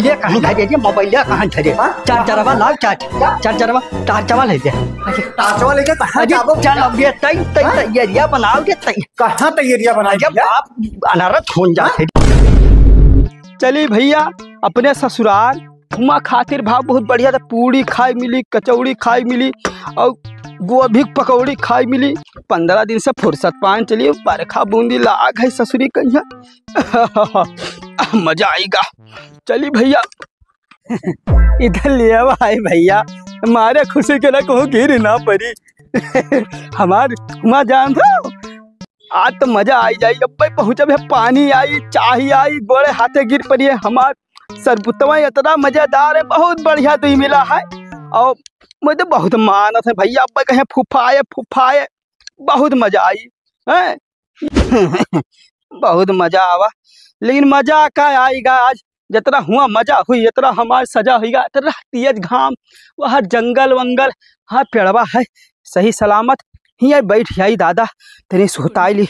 Mobile कहाँ धरे रे, मोबाइल कहाँ धरे? चार्जरवा लाओ, चार्जरवा टार्चवा ले दे। टार्चवा लेके कहाँ जाबो? चल अब ये तैयारिया बनाओ के कहाँ तैयारिया बना? जब आप अनारत हो जाते। चली भैया अपने ससुराल घुमा खातिर भाव बहुत बढ़िया था। पूड़ी खाई मिली, कचौड़ी खाई मिली और गोभी पकौड़ी खाई मिली। 15 दिन से फुर्सत पान चलिए, बरखा बूंदी लाग है ससुरी कहिया। मजा आएगा। चली भैया इधर ले भाई भैया, हमारे खुशी के ना कहो गिर ना पड़ी। हमार हुआ जान था आज तो मजा आई जाई। अब भाई पहुँचा पानी आई, चाय आई, गोड़े हाथे गिर पड़ी है। हमार सरपुतवा इतना मजेदार है, बहुत बढ़िया तो मिला है। और मुझे बहुत मानत है भैया। अब कहें फुफाए बहुत मजा आई है। बहुत मजा आवा, लेकिन मजा का आएगा आज। जितना हुआ मजा हुई, इतना हमार सजा होगा। इतना तेज घाम, वहाँ जंगल वंगल, हाँ पेड़वा है सही सलामत। ही बैठ जाई दादा तेरी सुताई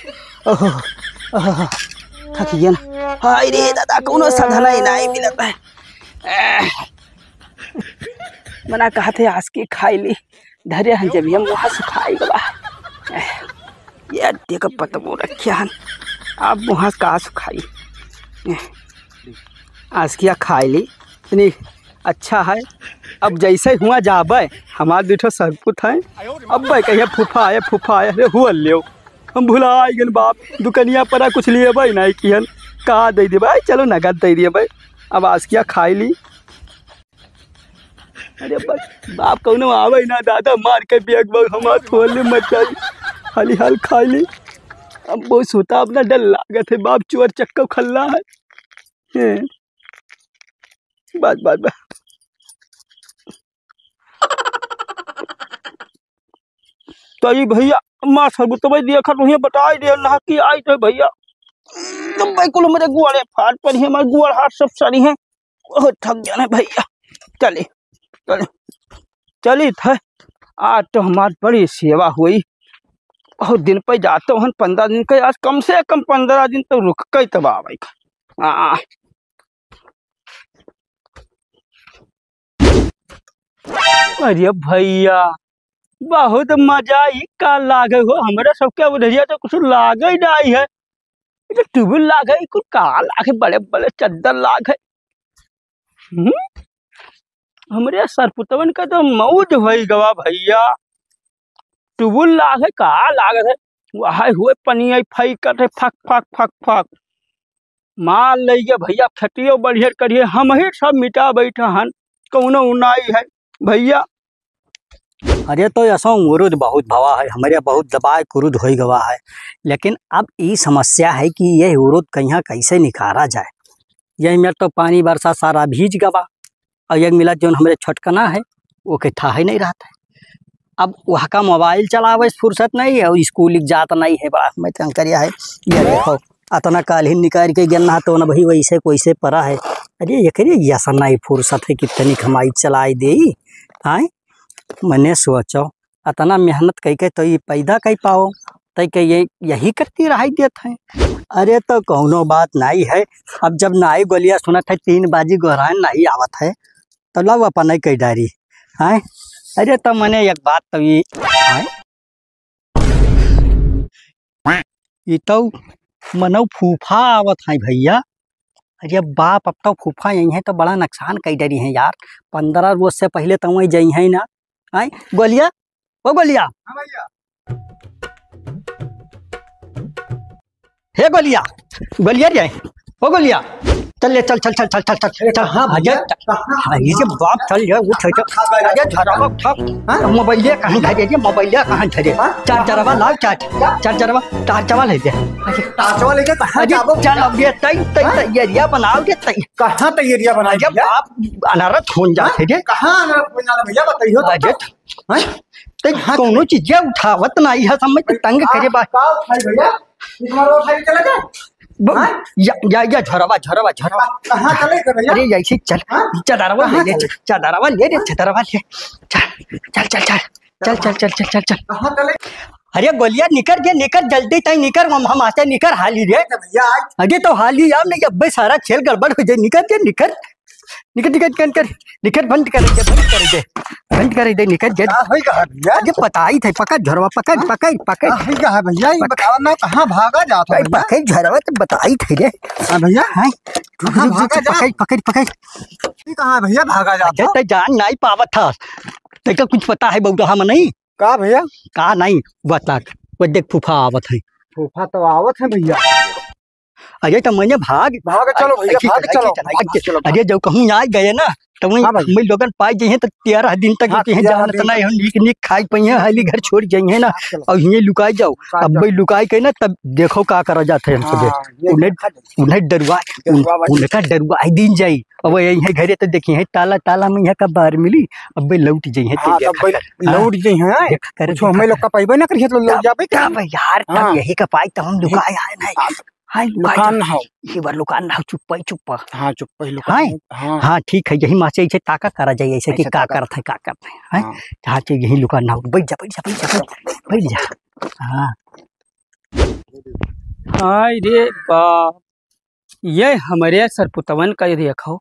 थकिए ना। हाय रे दादा कोनो साधना ही नहीं मिलत है। मना कहा थे आज की खाई ली धरे हैं जब हम वहाँ से खाई गवा। ये देख पतबो रखिया हन, अब वहाँ से कहाँ से खाई। आज किया खाई ली इतनी अच्छा है। अब जैसे हुआ जाबे हमार दूठो सरपुत है। अब भाई कहिए फूफा आए अरे हुआ लियो हम भुला गए बाप। दुकनिया पर कुछ लिए भाई नहीं किहन कहा दे दे भाई, चलो नगद दे दिए भाई। अब आज किया खाई ली। अरे बाप कौनो आवे ना दादा, मार के बेग बग हमार थोड़े मत जाई। हाली हाल खाई ली। अब बहुत सोता अपना डर लागत है बाप, चोर चक्का खल्ला है। बस तो ये भैया माँ सरबुत भाई देखा तुम्हें बता दे ना कि आई तो भैया तुम भाई कुल मेरे गुआड़े फाट पर ही, हमारे गुआड़ हाथ सब सड़ी हैं। बहुत थक गया है भैया। चली था आज तो हमारी बड़ी सेवा हुई। बहुत दिन पे जाते हैं 15 दिन के, आज कम से कम 15 दिन तो रुक के तब आ भाई। अरे भैया बहुत मजा ही का लागे हो। हमारे सबके उधरिया तो कुछ लागे ही नहीं है। ट्यूबवेल लागे कुछ का लागे, बड़े बड़े चद्दर लागे। हमारे सरपुतवन का तो मौज हो गवा भैया। ट्यूबवेल लागे का लागत है, वहाँ हुए पनी आई फई कर फक माल ले गया भैया। खटियो बढ़िया करिए, हम ही सब मिटा बैठा हन, कौनो उनाई है भैया। अरे तो ऐसा उरुद बहुत भवा है, हमारे बहुत दबाए कुरुद हो गवा है। लेकिन अब ये समस्या है कि यह उरुद कहीं कैसे निकाला जाए। यही में तो पानी बरसा सारा भीज गवा, और एक मिला जो हमारे छटकना है वो के ठा ही नहीं रहता है। अब वहाँ का मोबाइल चलावे फुर्सत नहीं है, स्कूल जाता नहीं है। बड़ा मैं तंकरिया है। ये देखो अतना काल ही निकाल के गन्ना तो न भाई वैसे कोईसे परा है। अरे ये करिए ऐसा नहीं फुर्सत है कितनी कमाई चलाई दे। हाँ मैंने सोचो अतना मेहनत कई के तो ये पैदा कई पाओ, तय के ये यही करती रहाई देते हैं। अरे तो कौनो बात नहीं है। अब जब नाई गोलिया सुनत है 3 बाजी गोहरान नहीं आवत है तो लब अपन नहीं कई डारी। हाँ अरे तो मैंने एक बात तो ये तो मनो फूफा आवत है भैया। अरे बाप अब तो फूफा यही है तो बड़ा नुकसान कई डरी है यार। 15 रोज से पहले तो वही जई है ना। आई गोलिया ओ गोलिया। हाँ भैया। हे गोलिया रे ओ गोलिया चल ले चल। हाँ भैया ये जो बाप चल जा उठ अरे झरवा ठक मोबाइल कहाँ धरे रे, मोबाइल कहाँ धरे? चार्जरवा लाओ, चार्जरवा टार्चवा ले दे। टार्चवा लेके कहाँ जाबो? चल अब ये तैयारिया बनाओ के कहाँ तैयारिया बना? जब आप अनारत हो जाते रे। कहाँ अनारत हो जाना भैया बताइयो तो। कोनो चीज उठावत नहीं है, समझ तंग करे बात भैया। या झरवा कहाँ चले भैया? अरे ऐसे चल चादरवा ले ले, चादरवा ले रे, चादरवा ले चल। कहाँ चले? अरे गोलिया निकर जल्दी तय निकर, हम आते निकर हाली रे भैया। अरे तो हाली यार नहीं अब सारा खेल गड़बड़ हो जाए। निकर निकट निकट कर निकट बंद कर दे निकट जे का होई कहा भैया अरे बताई थे पकड़ झरवा पकड़ होई कहा भैया ये बताओ ना कहाँ भागा जात हो भैया पकड़ झरवा तो बताई थे रे हां भैया हां कहाँ भागा जा पकड़ ये कहाँ भैया भागा जात हो ते जान नहीं पावत था तेका कुछ पता है बहु हम नहीं का भैया का नहीं बता वो देख फूफा आवत है फूफा तो आवत है भैया अरे तो मैंने भाग चलो भैया भाग चलो अरे जब कहूँ आ गए ना तो हाँ भाई। मैं लोगन पाई जाइए तो 13 दिन तक हाँ, कहीं 13 जाना दिन तो नहीं हम निक खाई पहिए हाली घर छोड़ जाइए ना चलो। और यहीं लुकाई जाओ अब भाई लुकाई के ना तब देखो का करा जाते हैं हम सब उन्हें उनका डरुआ दिन जाई अब यही घरे तो देखिए है ताला में यहाँ का बाहर मिली अब भाई लौट जाइए हां तब लौट जाई हैं कर कुछ हमें लोग का पैबे ना करिए तो लौट जाबे यार हाँ। यही का पाई तो हम लुकाए आए नहीं हाय दुकान हो ये बार लुकान ना चुप हां चुप पहले हाय हां हाँ ठीक है यही माँ से ऐसे ताका करा जाइए ऐसे कि का करते हैं हाँ चाहिए यही लुकान ना बैठ जा हाँ हाय रे बाप ये हमारे सरपुतवन का ये देखो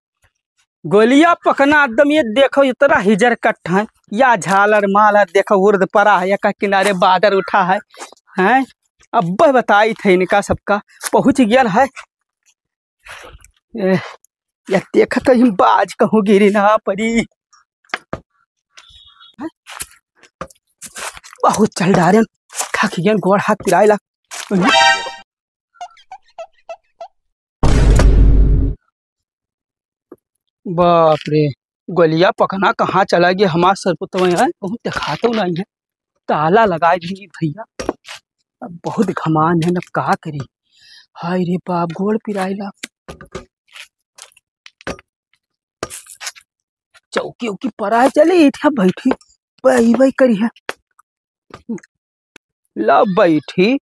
गोलियां पकना एकदम ये देखो इतना हिजर कट है या झालर माल है देखो उर्द पड़ा है या का किनारे बादर उठा है हैं अब बताई थे इनका सबका पहुंच गया है या देखा तो हम बाज कहूँ गिरी ना पड़ी बहुत चल डारे थक गया गोड़ हाथ पिराए ला बाप रे गोलियां पकना कहाँ चला गया हमारा सरपुतवा है बहुत दिखाता नहीं है ताला लगा दी भैया अब बहुत घमान है न का करी हाय रे बाप गोड़ पिराइला चौकी उकी पराए चले इठा बैठी बई करी है ला बैठी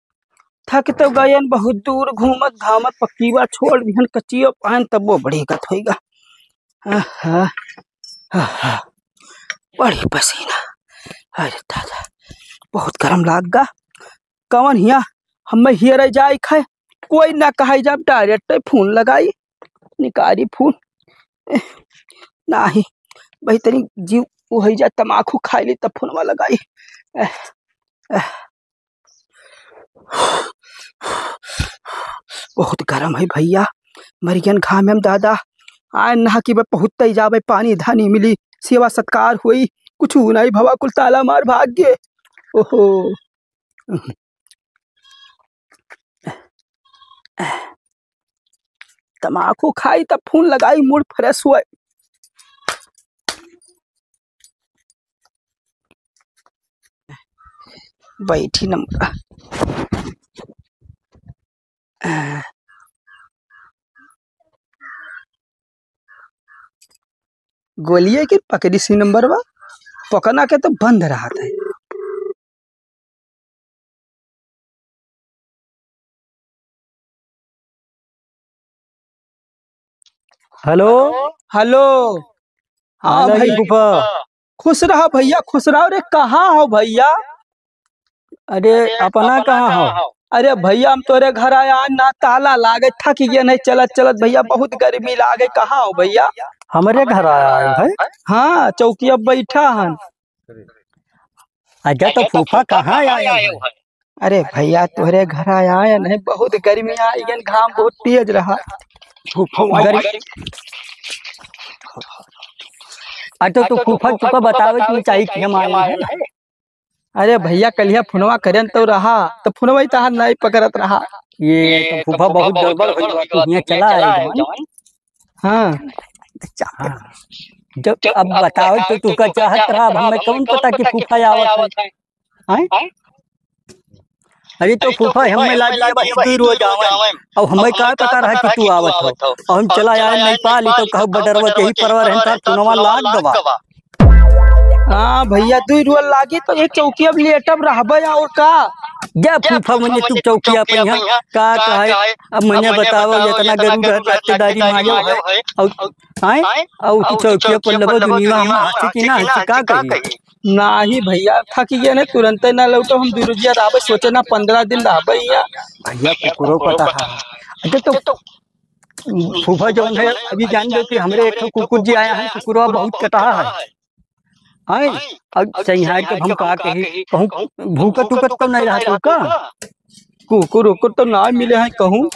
थक तो गयन बहुत दूर घूमत घामत पक्कीवा छोड़ दिहन कच्चियो पान तब वो बड़ी गत होइगा बड़ी पसीना अरे दादा बहुत गरम लाग गा कवन हिया हम हियर जाए खाए कोई ना कहा जब डायरेक्ट फोन लगाई निकारी फोन नहीं भाई तनी जीव वो जा तमाकू खाई ली तब फोनवा लगाई बहुत गरम है भैया मरियन घाम में दादा आए नहा की बहुत जावे पानी धानी मिली सेवा सत्कार हुई कुछ नहीं भवा कुल ताला मार भाग गए ओहो तमाकू खाई तब फोन लगाई मूड फ्रेश हुआ बैठी नंबर गोलिए के पकड़ी सी नंबर वा पकना के तो बंद रहा था हेलो हेलो हाँ भाई फूफा खुश रहा भैया खुश रहो रे कहाँ हो भैया अरे अपना कहाँ हो अरे भैया हम तोरे घर आया ना ताला लागे थक गया नहीं चलत भैया बहुत गर्मी लागे कहाँ हो भैया हमारे घर आया है हाँ चौकी अब बैठा हन अच्छा तो फूफा कहाँ आया है अरे भैया तोरे घर आया नहीं बहुत गर्मी आई घाम बहुत तेज रहा अच्छा तो फूफा तुका बतावे कि चाहिए कि हम आए हैं अरे भैया कलिया फोनवा करें तो रहा तो फोनवा ही तहार नहीं पकड़त रहा ये तो फूफा बहुत गड़बड़ हो गया तू यहाँ चला है हाँ जब अब बताओ तो तू का चाहत रहा अब हमें कौन पता कि फूफा आवत है अरे तो फूफा हमें लाग भाई दूर हो जावे अब हमें का पता रहा कि तू आवत हो और हम चला आए नेपाल तो कहब बडरवा के ही परवर है ता तुनवा लाग दवा हाँ भैया दू रोल लागी तो एक चौकी अब लेटब रहबे और का जा फूफा मने तू चौकिया पे यहाँ का कहे अब मने बताओ इतना गरीब रिश्तेदारी मायो है और की चौकिया पर लगो दुनिया हम हाथ की ना हाथ का कही नहीं भैया थक गए ने तुरंत ना लौटो हम दुरुजिया रहबे सोचे ना 15 दिन रहबे भैया भैया कुकुरो पता है अच्छा तो फूफा जो है अभी जान दो कि हमरे एक ठो कुकुर जी आया है, कुकुरवा बहुत कटा है। आए अब सही के हम का कही कहूँ भूकत उकत तो नहीं रहा का कुकुर उकुर तो ना मिले हैं कहूँ।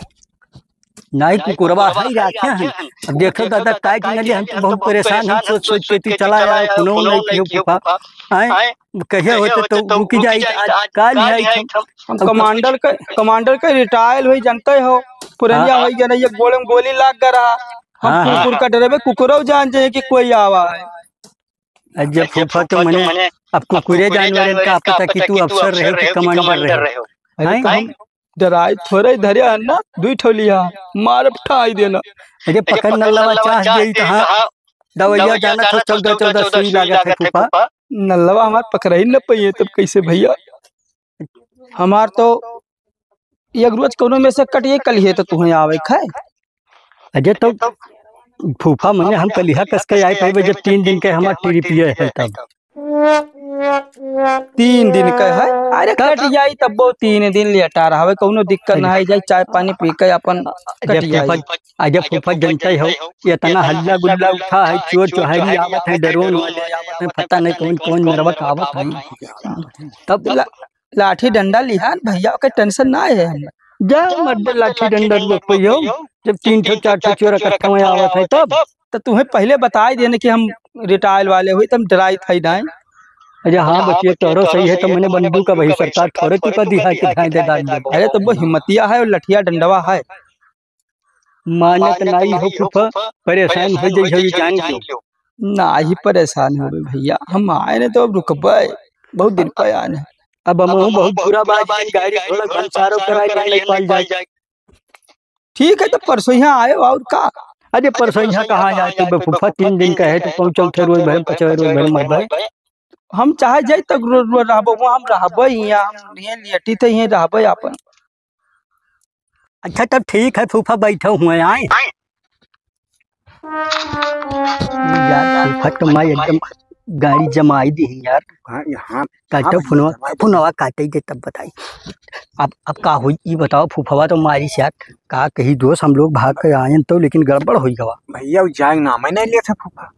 नहीं कुकुरवा है राखे हैं। अब देखो दादा काय कि नहीं हम तो बहुत परेशान हम सोच सोच के तू चला आया कुनो नहीं कियो फूफा। आए कहे होते तो रुकी जाई आज काल ही आई हम कमांडर के रिटायर हुई जानते हो पुरनिया हो गया नहीं, ये गोले में गोली लाग कर रहा। हम कुकुर का डरे कुकुरो जान जाए कि कोई आवा है। जब फूफा तो मने अब कुकुरे जानवर का पता कि तू अफसर रहे कि कमांडर रहे। अरे तो हम डराए थोड़े धरे है ना दुई ठोलिया मार ठाई देना। अरे पकड़ न लवा चाह गई तहां दवाइया जाना तो 14 सुई लागत है फूफा। नल्लवा हमार पकड़ ही न पाइए तब कैसे भैया। हमार तो एक रोज कोनो में से कटिए कलिए तो तुम्हें आवे खाए। अजय तो फूफा मने हम कलिया कस के आए पाए जब 3 दिन के हमार ट्रिप ये है तब 3 दिन का है। अरे कट जाई तब वो 3 दिन लेटा रहा कोनो दिक्कत ना है जाए चाय पानी पी के अपन कट जाई। अजय फूफा जनता हो इतना हल्ला गुल्ला उठा है चोर चोहारी आवत है डरोन वाले आवत है पता नहीं कौन कौन मरवत आवत है। तब लाठी डंडा लिहान भैया के टेंशन ना है। जा मर्द लाठी डंडा रुक पइयो जब 3 ठो 4 ठो चोर इकट्ठा में आवत है तब तो तुम्हें पहले बताई देने कि हम रिटायर वाले हुई तब डराई थी ना। अरे हाँ बच्चे तोरो सही है तो मैंने बंदूक का वही सरकार थोड़े तू का दिया कि ढाई दे डाल दे। अरे तो वो हिम्मतिया है और लठिया डंडवा है। मानत नहीं हो फूफा परेशान हो जाई हो जान लो ना ही परेशान हो भैया हम आए ने तो अब रुकबे बहुत दिन पे आए हैं। अब हम बहुत बुरा बात गाड़ी थोड़ा घंसारो कराए नहीं पाल जाए। ठीक है तो परसों यहाँ आए और का। अरे परसों यहाँ कहाँ जाए तो फूफा 3 दिन का है तो पहुंचो थे रोज भर 50 रोज भर मरबे। हम चाहे जाए तक रहबो हम रहबे यहाँ हम ये लेटी थे यहीं रहबे अपन। अच्छा तब ठीक है फूफा बैठो हुए आए यार फूफा तो मैं एकदम गाड़ी जमाई दी यार। यहाँ काटो फुनवा काटे दे तब बताई। अब का हुई ये बताओ फूफवा तो मारी से का कही दोस्त हम लोग भाग के आए तो लेकिन गड़बड़ हुई गवा भैया जाए ना मैं नहीं लिया था फूफा।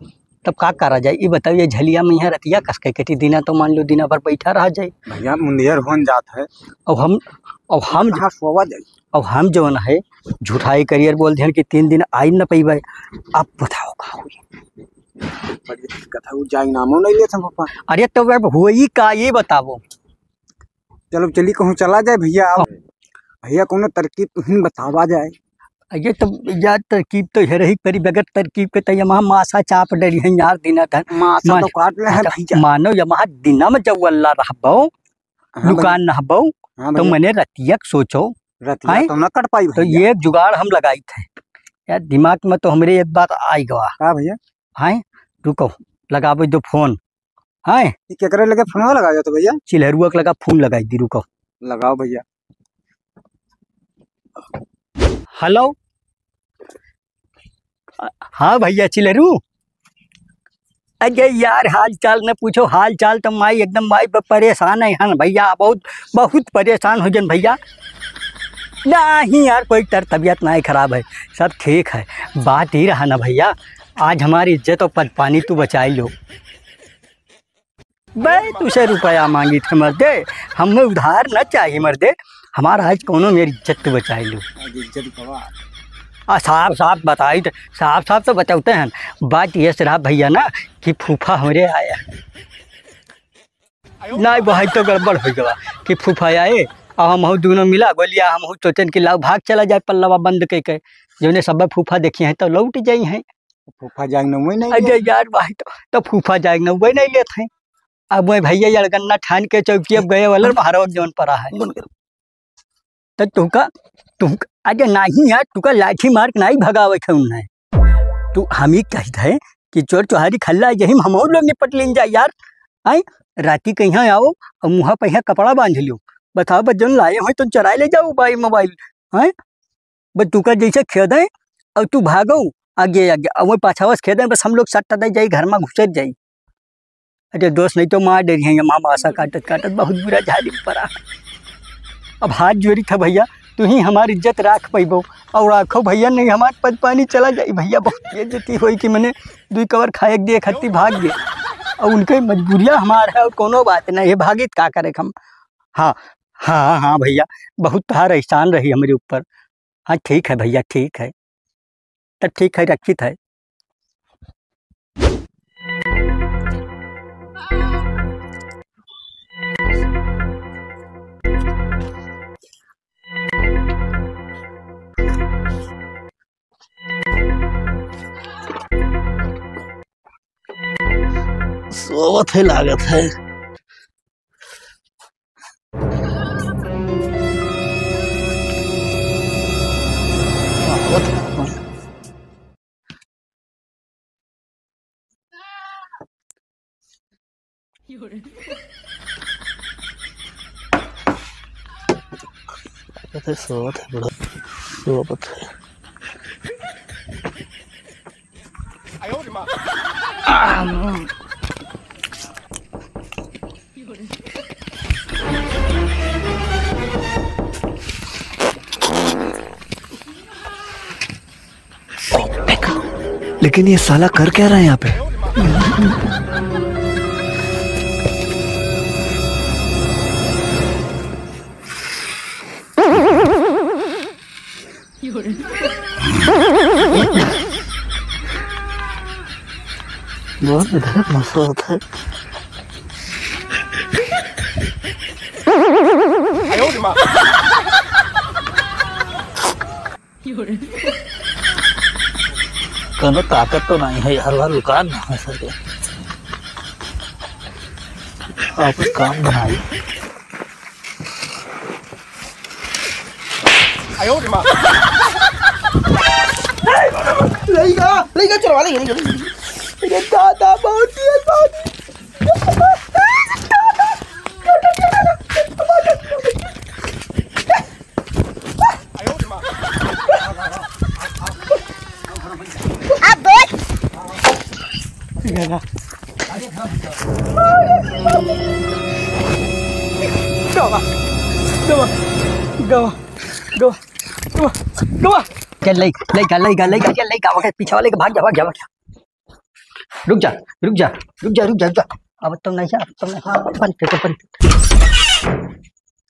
तब का करा जाए ये बताओ ये झलिया में यहाँ रतिया कस के कटी दिना तो मान लो दिना भर बैठा रह जाए भैया मुंदेर होन जात है। अब हम सोवा जाए अब हम जो है झूठाई करियर बोल ध्यान कि 3 दिन आई न पैबे। अब बताओ का हुई कथा जाए नामो नहीं लिया था फूफा। अरे तो हुई का ये बताओ। चलो चली कहूँ चला जाए भैया। भैया कोनो तरकीब तुम बतावा जाए। ये तो यार तरकीब तो है रही करी बगैर तरकीब के तो यहाँ मासा चाप डरी है यार दिना था मासा तो काट ले है भैया। मानो यहाँ दिना में जब अल्लाह रहबो दुकान नहबो तो मैंने रतियक सोचो रतिया तो न कर पाई तो ये जुगाड़ हम लगाई थे यार दिमाग में तो हमारे एक बात आई गवा। हाँ भैया हाँ रुको लगाबो दो फोन। हाँ क्या करे लगे फोन लगा जाओ तो भैया चिल्हरुआ लगा फोन लगाई दी रुको लगाओ भैया। हेलो हाँ भैया चिल्हरू। अरे यार हाल चाल न पूछो हाल चाल तो माई एकदम माई परेशान है हन भैया बहुत परेशान हो जन भैया। नहीं यार कोई तबीयत नहीं खराब है सब ठीक है। बात ही रहा ना भैया आज हमारी इज्जत और पद पानी तू बचाई लो। भाई तुझसे रुपया मांगी थे मर्दे हमें उधार न चाहिए मर्दे हमारा आज कोनो मेरी इज्जत तो बचाई लो। साफ साफ बताई तो साफ तो बताते हैं। बात ये रहा भैया ना कि फूफा हमारे आया नहीं भाई तो गड़बड़ हो गया कि फूफा आए और हम दोनों मिला बोलिया हम सोचन कि लाओ भाग चला जाए पल्लवा बंद के जो ने सब फूफा देखी हैं तो लौट जाई हैं। फूफा जाए नहीं अरे यार भाई तो फूफा जाए न वही नहीं लेते हैं। अब मैं भैया यार गन्ना ठान के चौकी अब गए वाला महाराज जौन पड़ा है तो तुम अरे नहीं यार तुका लाठी मार नहीं भगावे थे उन्हें तू हम ही कहते हैं कि चोर चोहारी खल्ला यही हम और लोग निपट लें जाए यार। आई राती कहीं आओ और मुँह पे यहाँ कपड़ा बांध लियो बताओ बस जौन लाए हो तो चराए ले जाओ भाई मोबाइल। हैं बस तुका जैसे खेद है और तू भागो आगे आगे और वही पाछावस खेद है बस हम लोग सट्टा दे जाई घर में घुसत जाई। अरे दोस्त नहीं तो मार डरी है माँ मासा काटत काटत बहुत बुरा झाली पड़ा। अब हाथ जोड़ी था भैया तू ही हमारी इज्जत राख पैबो और राखो भैया नहीं हमारे पद पानी चला जाई भैया बहुत बेइज्जती होई कि मैंने 2 कवर खाए के दिए खत्ती भाग गए और उनके मजबूरियाँ हमार है और कोनो बात नहीं है भागित का करे हम। हाँ हाँ हाँ भैया बहुत तार एहसान रही हमारे ऊपर। हाँ ठीक है भैया ठीक है तब ठीक है रक्षित है। सोवत है लागत है। सोवत है बड़ा सोवत है। लेकिन ये साला कर क्या रहा है यहाँ पे? बहुत इधर मसला होता है। कनो ताकत तो नहीं है हर बार दुकान ना है सर आप काम बनाइए। लेगा चलवा लेंगे ये दादा बहुत ही पीछे वाले भाग जा रुक जा अब तुम नहीं जा तुम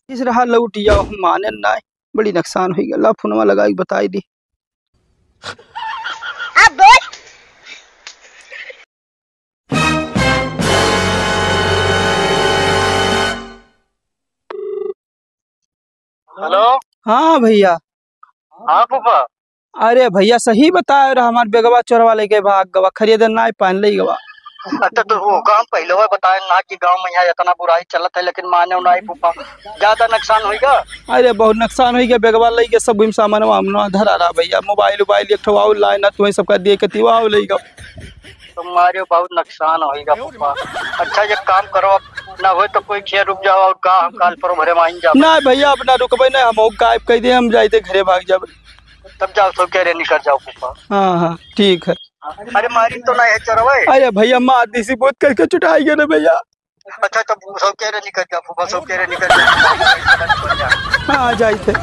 इस रहा लौटिया माने ना बड़ी नुकसान हो गया फोनवा लगा बताई दी। हेलो। हाँ भैया। हाँ पापा। अरे भैया सही बताया रहा हमारे बेगवा चोरवा लेके भाग गवा खरीदे ना पहन ले गवा। अच्छा तो वो काम पहले वो बताया ना कि गांव में यहाँ इतना बुराई चलत है लेकिन माने नहीं पापा ज्यादा नुकसान होगा। अरे बहुत नुकसान हो गया बेगवा ले के सब सामान वामना धरा रहा भैया मोबाइल उबाइल एक ठवाओ लाए ना तुम्हें सबका दे के तिवाओ लेगा तुम्हारे बहुत नुकसान होगा पापा। अच्छा ये काम करो ना हो तो कोई खेल रुक जाओ और काम काल पर भरे माइन जाओ। ना भैया अपना रुकबे ना हम गायब कह दे हम जाते घरे भाग जाब तब जाओ सब कह रहे निकल जाओ पापा। हाँ हाँ ठीक है। अरे मारी तो नहीं है चरवाए। अरे भैया मार देसी बोत करके चुटाई गए ना भैया। अच्छा तो सब कह रहे निकल जाओ पापा सब कह रहे निकल जाओ। हाँ जाए थे।